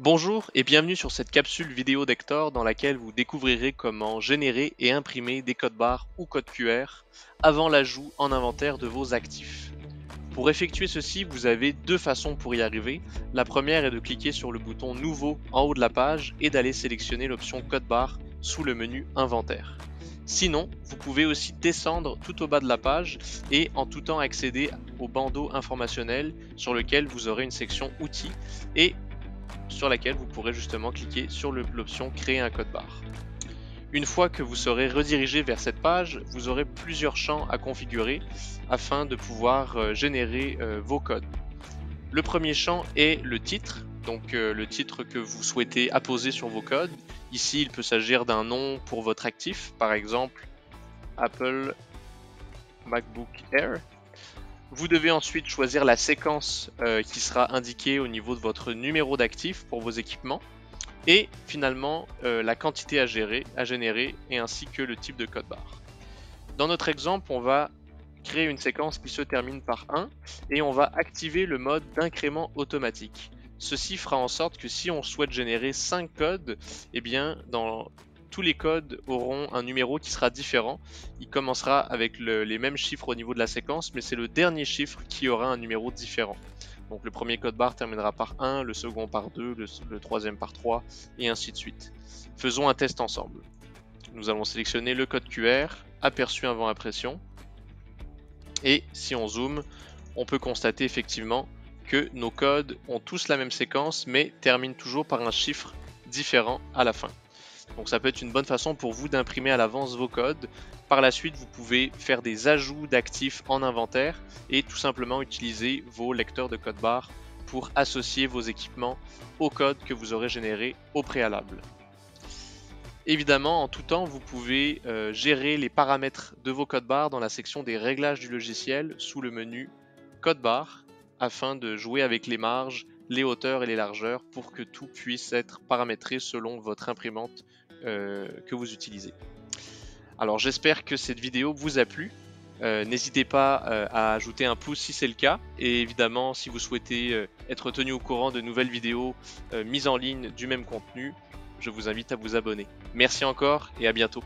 Bonjour et bienvenue sur cette capsule vidéo d'Hector dans laquelle vous découvrirez comment générer et imprimer des codes barres ou codes QR avant l'ajout en inventaire de vos actifs. Pour effectuer ceci, vous avez deux façons pour y arriver. La première est de cliquer sur le bouton Nouveau en haut de la page et d'aller sélectionner l'option Code barre sous le menu Inventaire. Sinon, vous pouvez aussi descendre tout au bas de la page et en tout temps accéder au bandeau informationnel sur lequel vous aurez une section Outils et sur laquelle vous pourrez justement cliquer sur l'option Créer un code barre. Une fois que vous serez redirigé vers cette page, vous aurez plusieurs champs à configurer afin de pouvoir générer vos codes. Le premier champ est le titre, donc le titre que vous souhaitez apposer sur vos codes. Ici, il peut s'agir d'un nom pour votre actif, par exemple Apple MacBook Air. Vous devez ensuite choisir la séquence qui sera indiquée au niveau de votre numéro d'actif pour vos équipements et finalement la quantité à générer et ainsi que le type de code barre. Dans notre exemple, on va créer une séquence qui se termine par 1 et on va activer le mode d'incrément automatique. Ceci fera en sorte que si on souhaite générer 5 codes, eh bien tous les codes auront un numéro qui sera différent. Il commencera avec les mêmes chiffres au niveau de la séquence, mais c'est le dernier chiffre qui aura un numéro différent. Donc le premier code barre terminera par 1, le second par 2, le troisième par 3, et ainsi de suite. Faisons un test ensemble. Nous allons sélectionner le code QR, aperçu avant impression, et si on zoome, on peut constater effectivement que nos codes ont tous la même séquence, mais terminent toujours par un chiffre différent à la fin. Donc ça peut être une bonne façon pour vous d'imprimer à l'avance vos codes. Par la suite, vous pouvez faire des ajouts d'actifs en inventaire et tout simplement utiliser vos lecteurs de code barre pour associer vos équipements au code que vous aurez généré au préalable. Évidemment, en tout temps, vous pouvez gérer les paramètres de vos codes barres dans la section des réglages du logiciel sous le menu Code barre afin de jouer avec les marges, les hauteurs et les largeurs pour que tout puisse être paramétré selon votre imprimante que vous utilisez. Alors j'espère que cette vidéo vous a plu. N'hésitez pas à ajouter un pouce si c'est le cas. Et évidemment, si vous souhaitez être tenu au courant de nouvelles vidéos mises en ligne du même contenu, je vous invite à vous abonner. Merci encore et à bientôt.